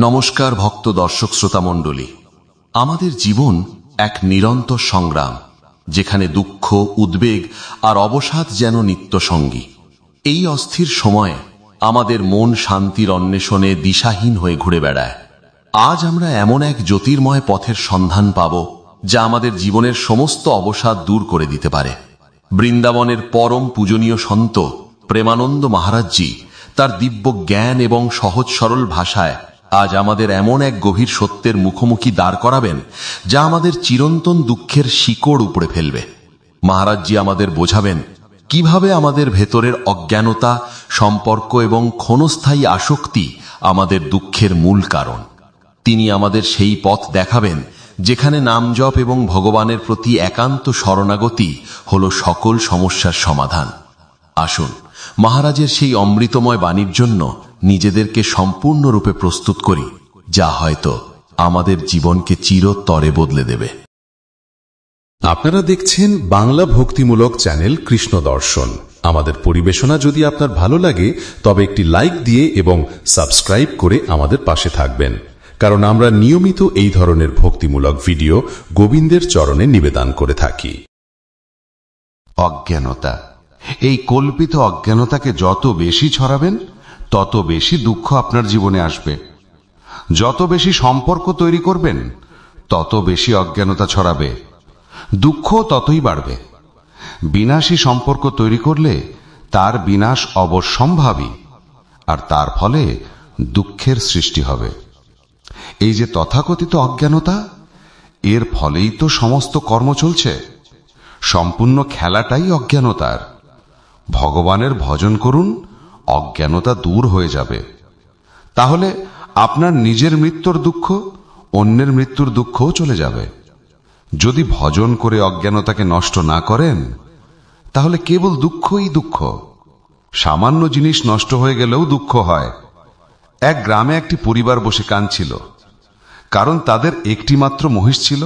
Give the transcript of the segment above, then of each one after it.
নমস্কার ভক্ত দর্শক শ্রোতা মণ্ডলী। আমাদের জীবন এক নিরন্তর সংগ্রাম, যেখানে দুঃখ, উদ্বেগ আর অবসাদ যেন নিত্য সঙ্গী। এই অস্থির সময়ে আমাদের মন শান্তির অন্বেষণে দিশাহীন হয়ে ঘুরে বেড়ায়। আজ আমরা এমন এক জ্যোতির্ময় পথের সন্ধান পাব, যা আমাদের জীবনের সমস্ত অবসাদ দূর করে দিতে পারে। বৃন্দাবনের পরম পূজনীয় সন্ত প্রেমানন্দ মহারাজজি তার দিব্য জ্ঞান এবং সহজ সরল ভাষায় আজ আমাদের এমন এক গভীর সত্যের মুখোমুখি দাঁড় করাবেন, যা আমাদের চিরন্তন দুঃখের শিকড় উপড়ে ফেলবে। মহারাজজি আমাদের বোঝাবেন কিভাবে আমাদের ভেতরের অজ্ঞানতা, সম্পর্ক এবং ক্ষণস্থায়ী আসক্তি আমাদের দুঃখের মূল কারণ। তিনি আমাদের সেই পথ দেখাবেন যেখানে নাম জপ এবং ভগবানের প্রতি একান্ত শরণাগতি হল সকল সমস্যার সমাধান। আসুন মহারাজের সেই অমৃতময় বাণীর জন্য নিজেদেরকে সম্পূর্ণরূপে প্রস্তুত করি, যা হয়তো আমাদের জীবনকে চিরতরে বদলে দেবে। আপনারা দেখছেন বাংলা ভক্তিমূলক চ্যানেল কৃষ্ণ দর্শন। আমাদের পরিবেশনা যদি আপনার ভালো লাগে, তবে একটি লাইক দিয়ে এবং সাবস্ক্রাইব করে আমাদের পাশে থাকবেন, কারণ আমরা নিয়মিত এই ধরনের ভক্তিমূলক ভিডিও গোবিন্দের চরণে নিবেদন করে থাকি। অজ্ঞানতা, এই কল্পিত অজ্ঞানতাকে যত বেশি ছড়াবেন, তত বেশি দুঃখ আপনার জীবনে আসবে। যত বেশি সম্পর্ক তৈরি করবেন, তত বেশি অজ্ঞানতা ছড়াবে, দুঃখ ততই বাড়বে। বিনাশী সম্পর্ক তৈরি করলে তার বিনাশ অবশ্যম্ভাবী, আর তার ফলে দুঃখের সৃষ্টি হবে। এই যে তথাকথিত অজ্ঞানতা, এর ফলেই তো সমস্ত কর্ম চলছে। সম্পূর্ণ খেলাটাই অজ্ঞানতার। ভগবানের ভজন করুন, অজ্ঞানতা দূর হয়ে যাবে। তাহলে আপনার নিজের মৃত্যুর দুঃখ, অন্যের মৃত্যুর দুঃখও চলে যাবে। যদি ভজন করে অজ্ঞানতাকে নষ্ট না করেন, তাহলে কেবল দুঃখই দুঃখ। সামান্য জিনিস নষ্ট হয়ে গেলেও দুঃখ হয়। এক গ্রামে একটি পরিবার বসে কাঁদছিল, কারণ তাদের একটি মাত্র মহিষ ছিল,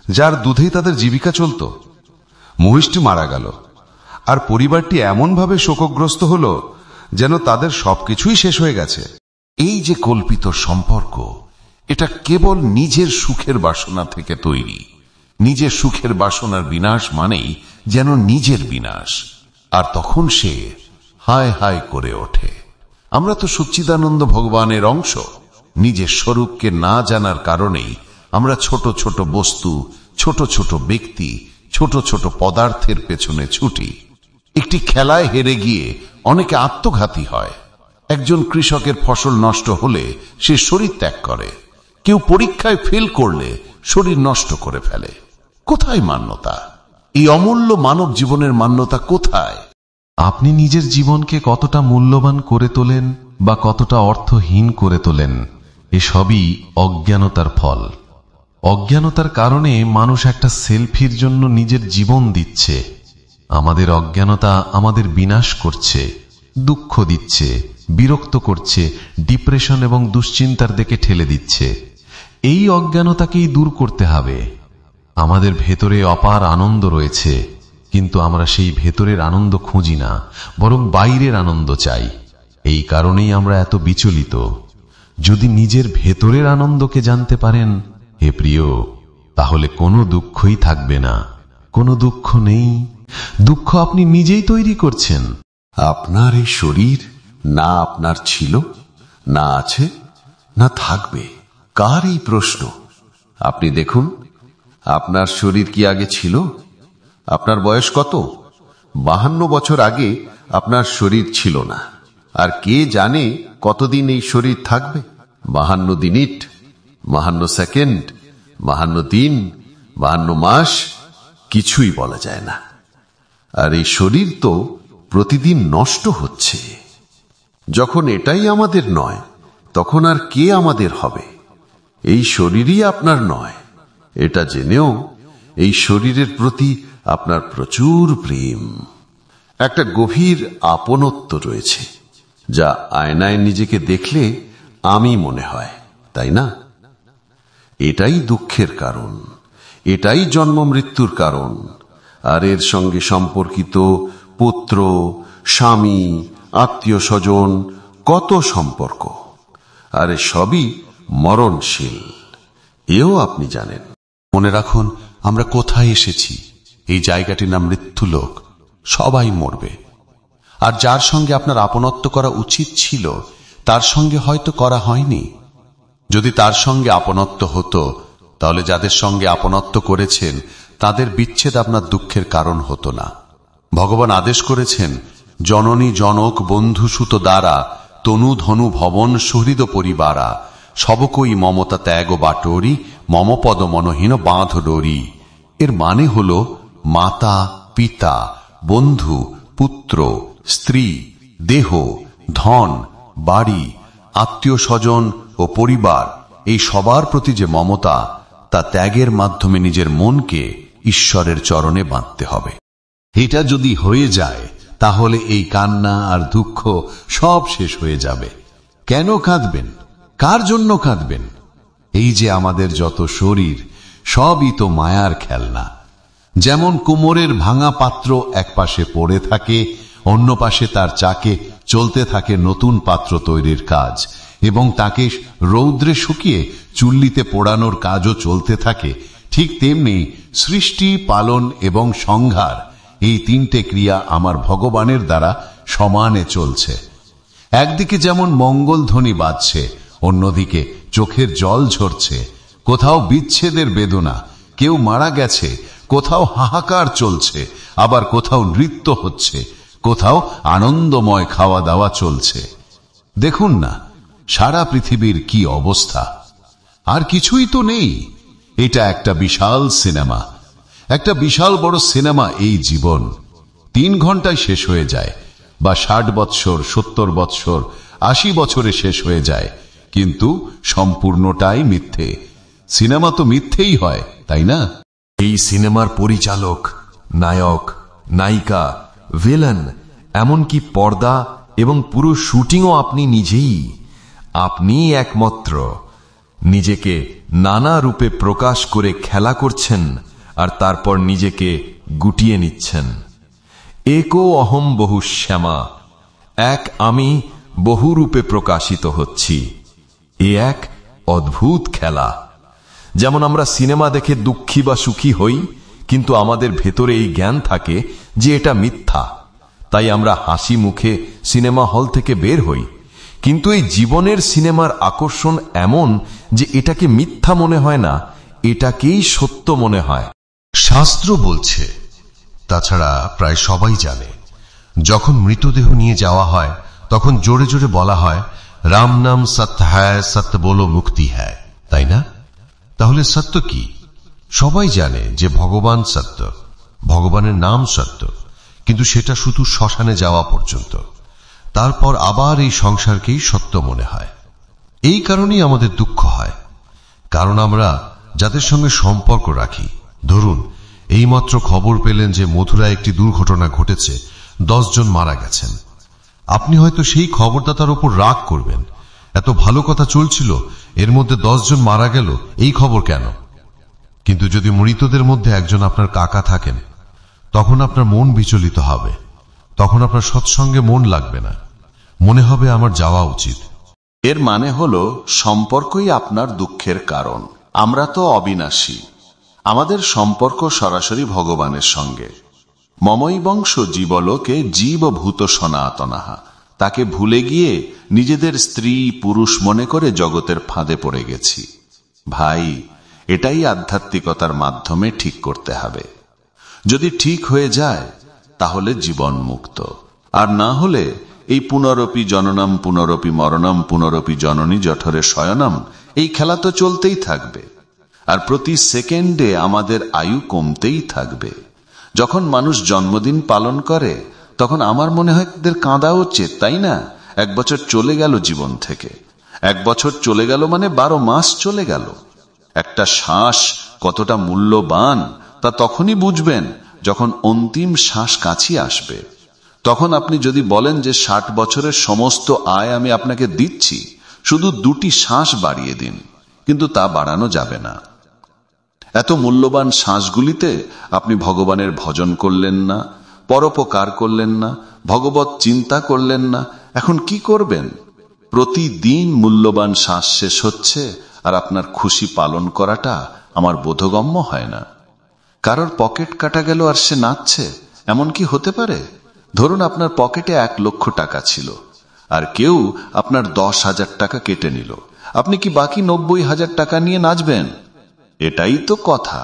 যার দুধেই তাদের জীবিকা চলত। মহিষটি মারা গেল, আর পরিবারটি এমনভাবে শোকগ্রস্ত হল যেন তাদের সবকিছুই শেষ হয়ে গেছে। এই যে কল্পিত সম্পর্ক, এটা কেবল নিজের সুখের বাসনা থেকে তৈরি। নিজের সুখের বাসনার বিনাশ মানেই যেন নিজের বিনাশ, আর তখন সে হায় হায় করে ওঠে। আমরা তো সচ্চিদানন্দ ভগবানের অংশ। নিজের স্বরূপকে না জানার কারণেই আমরা ছোট ছোট বস্তু, ছোট ছোট ব্যক্তি, ছোট ছোট পদার্থের পেছনে ছুটি। একটি খেলায় হেরে গিয়ে অনেকে আত্মঘাতী হয়। একজন কৃষকের ফসল নষ্ট হলে সে শরীর ত্যাগ করে। কেউ পরীক্ষায় ফেল করলে শরীর নষ্ট করে ফেলে। কোথায় মান্যতা? এই অমূল্য মানব জীবনের মান্যতা কোথায়? আপনি নিজের জীবনকে কতটা মূল্যবান করে তোলেন বা কতটা অর্থহীন করে তোলেন, এসবই অজ্ঞানতার ফল। অজ্ঞানতার কারণে মানুষ একটা সেলফির জন্য নিজের জীবন দিচ্ছে। আমাদের অজ্ঞানতা আমাদের বিনাশ করছে, দুঃখ দিচ্ছে, বিরক্ত করছে, ডিপ্রেশন এবং দুশ্চিন্তার দিকে ঠেলে দিচ্ছে। এই অজ্ঞানতাকেই দূর করতে হবে। আমাদের ভেতরে অপার আনন্দ রয়েছে, কিন্তু আমরা সেই ভেতরের আনন্দ খুঁজি না, বরং বাইরের আনন্দ চাই। এই কারণেই আমরা এত বিচলিত। যদি নিজের ভেতরের আনন্দকে জানতে পারেন হে প্রিয়, তাহলে কোনো দুঃখই থাকবে না। কোনো দুঃখ নেই। দুঃখ আপনি নিজেই তৈরি করছেন। আপনার এই শরীর না আপনার ছিল, না আছে, না থাকবে। কার এই প্রশ্ন? আপনি দেখুন, আপনার শরীর কি আগে ছিল? আপনার বয়স কত? 52 বছর আগে আপনার শরীর ছিল না। আর কে জানে কতদিন এই শরীর থাকবে? 52 মিনিট, 52 সেকেন্ড, 52 দিন, 52 মাস, কিছুই বলা যায় না। আর এই শরীর তো প্রতিদিন নষ্ট হচ্ছে। যখন এটাই আমাদের নয়, তখন আর কে আমাদের হবে? এই শরীরই আপনার নয়, এটা জেনেও এই শরীরের প্রতি আপনার প্রচুর প্রেম, একটা গভীর আপনত্ব রয়েছে, যা আয়নায় নিজেকে দেখলে আমি মনে হয়, তাই না? এটাই দুঃখের কারণ, এটাই জন্ম মৃত্যুর কারণ। আর এর সঙ্গে সম্পর্কিত পুত্র, স্বামী, আত্মীয় স্বজন, কত সম্পর্ক। আর সবই মরণশীল, এও আপনি জানেন। মনে রাখুন, আমরা কোথায় এসেছি। এই জায়গাটির নাম মৃত্যুলোক। সবাই মরবে। আর যার সঙ্গে আপনার আপনত্ব করা উচিত ছিল, তার সঙ্গে হয়তো করা হয়নি। যদি তার সঙ্গে আপনত্ব হতো, তাহলে যাদের সঙ্গে আপনত্ব করেছেন তাদের বিচ্ছেদ আপনার দুঃখের কারণ হতো না। ভগবান আদেশ করেছেন, জননী জনক বন্ধু সুত দ্বারা তনু ধনু ভবন সুহৃদ পরিবারা সবকই মমতা ত্যাগ বাটরি মমপদ মনহীন বাঁধ ডরি। এর মানে হল মাতা, পিতা, বন্ধু, পুত্র, স্ত্রী, দেহ, ধন, বাড়ি, আত্মীয় স্বজন ও পরিবার, এই সবার প্রতি যে মমতা, তা ত্যাগের মাধ্যমে নিজের মনকে ঈশ্বরের চরণে বাঁধতে হবে। এটা যদি হয়ে যায়, তাহলে এই কান্না আর দুঃখ সব শেষ হয়ে যাবে। কেন কাঁদবেন? কার জন্য কাঁদবেন? এই যে আমাদের যত শরীর, সবই তো মায়ার খেলনা। যেমন কুমোরের ভাঙা পাত্র এক পাশে পড়ে থাকে, অন্য পাশে তার চাকে চলতে থাকে নতুন পাত্র তৈরির কাজ, এবং তাকে রৌদ্রে শুকিয়ে চুল্লিতে পোড়ানোর কাজও চলতে থাকে, ঠিক তেমনি সৃষ্টি, পালন এবং সংহার, এই তিনটে ক্রিয়া আমার ভগবানের দ্বারা সমানে চলছে। একদিকে যেমন মঙ্গল ধ্বনি বাজছে, অন্যদিকে চোখের জল ঝরছে। কোথাও বিচ্ছেদের বেদনা, কেউ মারা গেছে, কোথাও হাহাকার চলছে, আবার কোথাও নৃত্য হচ্ছে, কোথাও আনন্দময় খাওয়া দাওয়া চলছে। দেখুন না, সারা পৃথিবীর কি অবস্থা। আর কিছুই তো নেই। এটা একটা বিশাল সিনেমা, একটা বিশাল বড় সিনেমা। এই জীবন 3 ঘন্টায় শেষ হয়ে যায়, বা 60 বৎসর, 70 বৎসর, 80 বছরে শেষ হয়ে যায়, কিন্তু সম্পূর্ণটাই মিথ্যে। সিনেমা তো মিথ্যেই হয়, তাই না? এই সিনেমার পরিচালক, নায়ক, নায়িকা, ভিলেন, এমনকি পর্দা এবং পুরো শুটিংও আপনি নিজেই। আপনি একমাত্র। নিজেকে নানা রূপে প্রকাশ করে খেলা করছেন, আর তারপর নিজেকে গুটিয়ে নিচ্ছেন। একো অহম বহু শ্যামা, এক আমি বহু রূপে প্রকাশিত হচ্ছি। এ এক অদ্ভুত খেলা। যেমন আমরা সিনেমা দেখে দুঃখী বা সুখী হই, কিন্তু আমাদের ভেতরে এই জ্ঞান থাকে যে এটা মিথ্যা, তাই আমরা হাসি মুখে সিনেমা হল থেকে বের হই। কিন্তু এই জীবনের সিনেমার আকর্ষণ এমন যে এটাকে মিথ্যা মনে হয় না, এটাকেই সত্য মনে হয়। শাস্ত্র বলছে, তাছাড়া প্রায় সবাই জানে, যখন মৃতদেহ নিয়ে যাওয়া হয় তখন জোরে জোরে বলা হয়, রাম নাম সত্য হ্যায়, সত্য বলো মুক্তি হ্যায়, তাই না? তাহলে সত্য কি? সবাই জানে যে ভগবান সত্য, ভগবানের নাম সত্য, কিন্তু সেটা শুধু শ্মশানে যাওয়া পর্যন্ত। তারপর আবার এই সংসারকেই সত্য মনে হয়। এই কারণেই আমাদের দুঃখ হয়, কারণ আমরা যাদের সঙ্গে সম্পর্ক রাখি, ধরুন এইমাত্র খবর পেলেন যে মথুরায় একটি দুর্ঘটনা ঘটেছে, 10 জন মারা গেছেন। আপনি হয়তো সেই খবরদাতার উপর রাগ করবেন, এত ভালো কথা চলছিল, এর মধ্যে 10 জন মারা গেল, এই খবর কেন? কিন্তু যদি মৃতদের মধ্যে একজন আপনার কাকা থাকেন, তখন আপনার মন বিচলিত হবে, তখন আপনার সৎসঙ্গে মন লাগবে না, মনে হবে আমার যাওয়া উচিত। এর মানে হল সম্পর্কই আপনার দুঃখের কারণ। আমরা তো অবিনাশী, আমাদের সম্পর্ক সরাসরি ভগবানের সঙ্গে। মমই বংশ জীবলোকে জীবভূত সনাতনাহা, তাকে ভুলে গিয়ে নিজেদের স্ত্রী পুরুষ মনে করে জগতের ফাঁদে পড়ে গেছি। ভাই, এটাই আধ্যাত্মিকতার মাধ্যমে ঠিক করতে হবে। যদি ঠিক হয়ে যায় তাহলে জীবন মুক্ত, আর না হলে এই পুনরপি জননম পুনরপি মরণম পুনরপি জননী জঠরে শয়নম, এই খেলা তো চলতেই থাকবে। আর প্রতি সেকেন্ডে আমাদের আয়ু কমতেই থাকবে। যখন মানুষ জন্মদিন পালন করে তখন আমার মনে হয় এদের কাঁদা উচিত, তাই না? 1 বছর চলে গেল জীবন থেকে। 1 বছর চলে গেল মানে 12 মাস চলে গেল। একটা শ্বাস কতটা মূল্যবান তা তখনই বুঝবেন যখন অন্তিম শ্বাস কাছে আসবে। তখন আপনি যদি বলেন যে 60 বছরের সমস্ত আয় আমি আপনাকে দিচ্ছি, শুধু 2টি শ্বাস বাড়িয়ে দিন, কিন্তু তা বাড়ানো যাবে না। এত মূল্যবান শ্বাসগুলিতে আপনি ভগবানের ভজন করলেন না, পরোপকার করলেন না, ভগবত চিন্তা করলেন না। এখন কি করবেন? প্রতিদিন মূল্যবান শ্বাস শেষ হচ্ছে আর আপনার খুশি পালন করাটা আমার বোধগম্য হয় না। কারোর পকেট কাটা গেল আর সে নাচছে, এমন কি হতে পারে? ধরুন আপনার পকেটে 1 লক্ষ টাকা ছিল আর কেউ আপনার 10,000 টাকা কেটে নিল, আপনি কি বাকি 90,000 টাকা নিয়ে নাচবেন? এটাই তো কথা।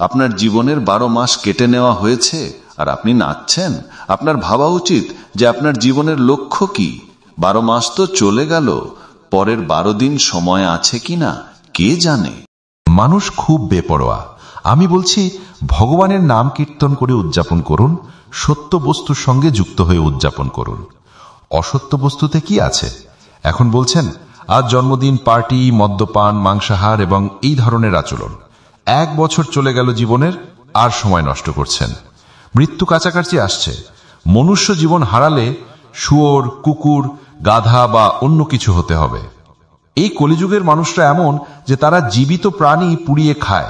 আপনার জীবনের 12 মাস কেটে নেওয়া হয়েছে আর আপনি নাচছেন। আপনার ভাবা উচিত যে আপনার জীবনের লক্ষ্য কি। 12 মাস তো চলে গেল, পরের 12 দিন সময় আছে কিনা কে জানে। মানুষ খুব বেপরোয়া। আমি বলছি, ভগবানের নাম কীর্তন করে উদযাপন করুন, সত্য বস্তুর সঙ্গে যুক্ত হয়ে উদযাপন করুন। অসত্য বস্তুতে কি আছে? এখন বলছেন আজ জন্মদিন, পার্টি, মদ্যপান, মাংসাহার এবং এই ধরনের আচরণ। 1 বছর চলে গেল জীবনের, আর সময় নষ্ট করছেন। মৃত্যু কাছাকাছি আসছে। মনুষ্য জীবন হারালে শুয়োর, কুকুর, গাধা বা অন্য কিছু হতে হবে। এই কলিযুগের মানুষরা এমন যে তারা জীবিত প্রাণী পুড়িয়ে খায়,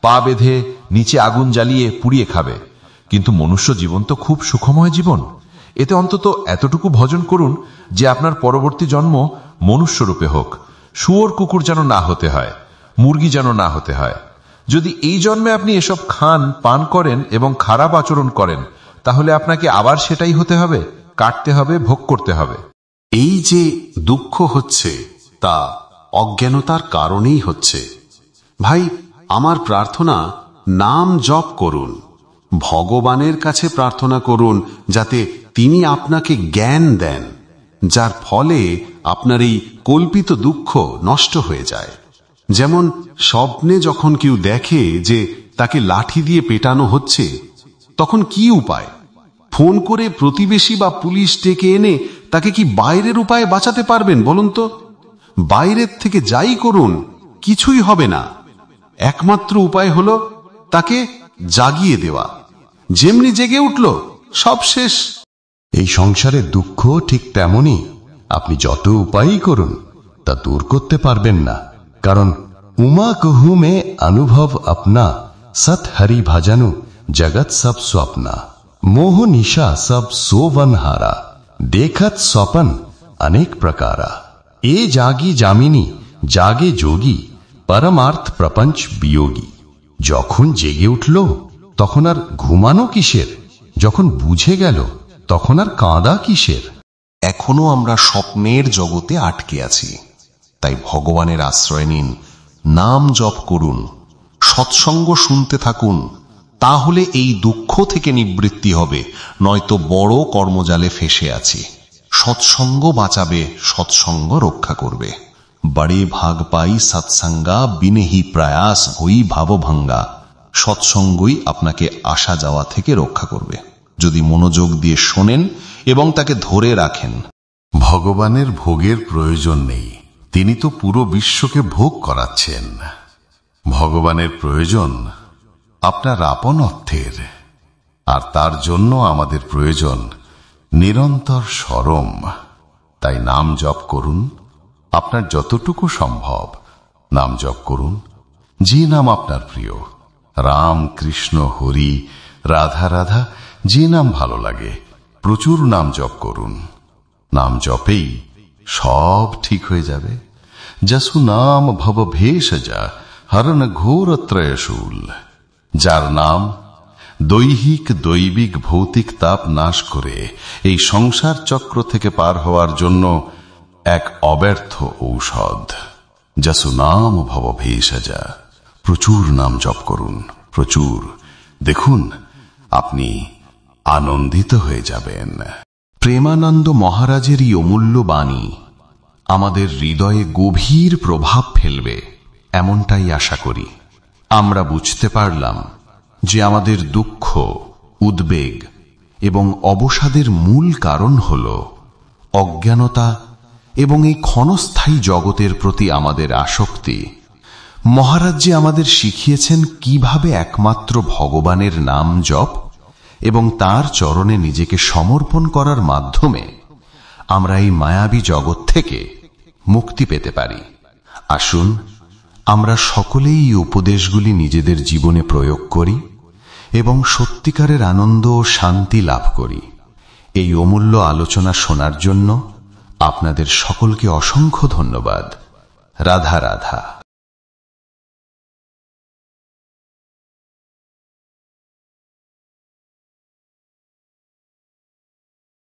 পা বেঁধে নিচে আগুন জ্বালিয়ে পুড়িয়ে খাবে। কিন্তু মনুষ্য জীবন তো খুব সুখময় জীবন। এতে অন্তত এতটুকু ভজন করুন যে আপনার পরবর্তী জন্ম মনুষ্যরূপে হোক। শুয়োর, কুকুর যেন না হতে হয়, মুরগি যেন না হতে হয়। যদি এই জন্মে আপনি এসব খান, পান করেন এবং খারাপ আচরণ করেন, তাহলে আপনাকে আবার সেটাই হতে হবে, কাটতে হবে, ভোগ করতে হবে। এই যে দুঃখ হচ্ছে তা অজ্ঞানতার কারণেই হচ্ছে। ভাই, আমার প্রার্থনা, নাম জপ করুন, ভগবানের কাছে প্রার্থনা করুন যাতে তিনি আপনাকে জ্ঞান দেন, যার ফলে আপনার এই কল্পিত দুঃখ নষ্ট হয়ে যায়। যেমন স্বপ্নে যখন কেউ দেখে যে তাকে লাঠি দিয়ে পেটানো হচ্ছে, তখন কি উপায়? ফোন করে প্রতিবেশী বা পুলিশ ডেকে এনে তাকে কি বাইরের উপায়ে বাঁচাতে পারবেন বলুন তো? বাইরের থেকে যাই করুন কিছুই হবে না। একমাত্র উপায় হলো তাকে জাগিয়ে দেওয়া। যেমনি জেগে উঠল, সব শেষ। এই সংসারের দুঃখ ঠিক তেমনই। আপনি যত উপায়ই করুন তা দূর করতে পারবেন না, কারণ উমা কহু মে অনুভব আপনা, সত হরি ভজনু জগৎ সব স্বপ্না, মোহ নিশা সব সোवन हारा, देखत स्वपन अनेक प्रकारा, ए जागी जामिनी जागे जोगी, परमार्थ प्रपंच वियोगी। যখন জেগে উঠল তখন আর ঘুমানো কিসের? যখন বুঝে গেল তখন আর কাঁদা কিসের? এখনো আমরা স্বপ্নের জগতে আটকে আছি। তাই ভগবানের আশ্রয় নিন, নাম জপ করুন, সৎসঙ্গ শুনতে থাকুন। তাহলে এই দুঃখ থেকে নিবৃত্তি হবে, নয়তো বড় কর্মজালে ফেসে আছি। সৎসঙ্গ বাঁচাবে, সৎসঙ্গ রক্ষা করবে। বড়ে ভাগ পাই সৎসঙ্গা, বিনেহি প্রয়াস হই ভাবভঙ্গা। সৎসঙ্গই আপনাকে আসা যাওয়া থেকে রক্ষা করবে, যদি মনোযোগ দিয়ে শোনেন এবং তাকে ধরে রাখেন। ভগবানের ভোগের প্রয়োজন নেই, তিনি তো পুরো বিশ্বকে ভোগ করাচ্ছেন। ভগবানের প্রয়োজন আপনার আপন অর্থের, আর তার জন্য আমাদের প্রয়োজন নিরন্তর স্মরণ। তাই নাম জপ করুন, আপনার যতটুকু সম্ভব নাম জপ করুন। যে নাম আপনার প্রিয়, রাম, কৃষ্ণ, হরি, রাধা রাধা, যে নাম ভালো লাগে প্রচুর নাম জপ করুন। নাম জপেই সব ঠিক হয়ে যাবে। যশু নাম ভব ভেষজা হরণ ঘোর ত্রয়শূল। যার নাম দৈহিক দৈবিক ভৌতিক তাপ নাশ করে এই সংসার চক্র থেকে পার হওয়ার জন্য এক অব্যর্থ ঔষধ। যশু নাম ভব ভেষজা। প্রচুর নাম জপ করুন, প্রচুর। দেখুন আপনি আনন্দিত হয়ে যাবেন। প্রেমানন্দ মহারাজের এই অমূল্য বাণী আমাদের হৃদয়ে গভীর প্রভাব ফেলবে, এমনটাই আশা করি। আমরা বুঝতে পারলাম যে আমাদের দুঃখ, উদ্বেগ এবং অবসাদের মূল কারণ হল অজ্ঞানতা এবং এই ক্ষণস্থায়ী জগতের প্রতি আমাদের আসক্তি। মহারাজ যে আমাদের শিখিয়েছেন কিভাবে একমাত্র ভগবানের নাম জপ এবং তার চরণে নিজেকে সমর্পণ করার মাধ্যমে আমরা এই মায়াবী জগৎ থেকে মুক্তি পেতে পারি। আসুন আমরা সকলেই এই উপদেশগুলি নিজেদের জীবনে প্রয়োগ করি এবং সত্যিকারের আনন্দ ও শান্তি লাভ করি। এই অমূল্য আলোচনা শোনার জন্য আপনাদের সকলকে অসংখ্য ধন্যবাদ। রাধা রাধা।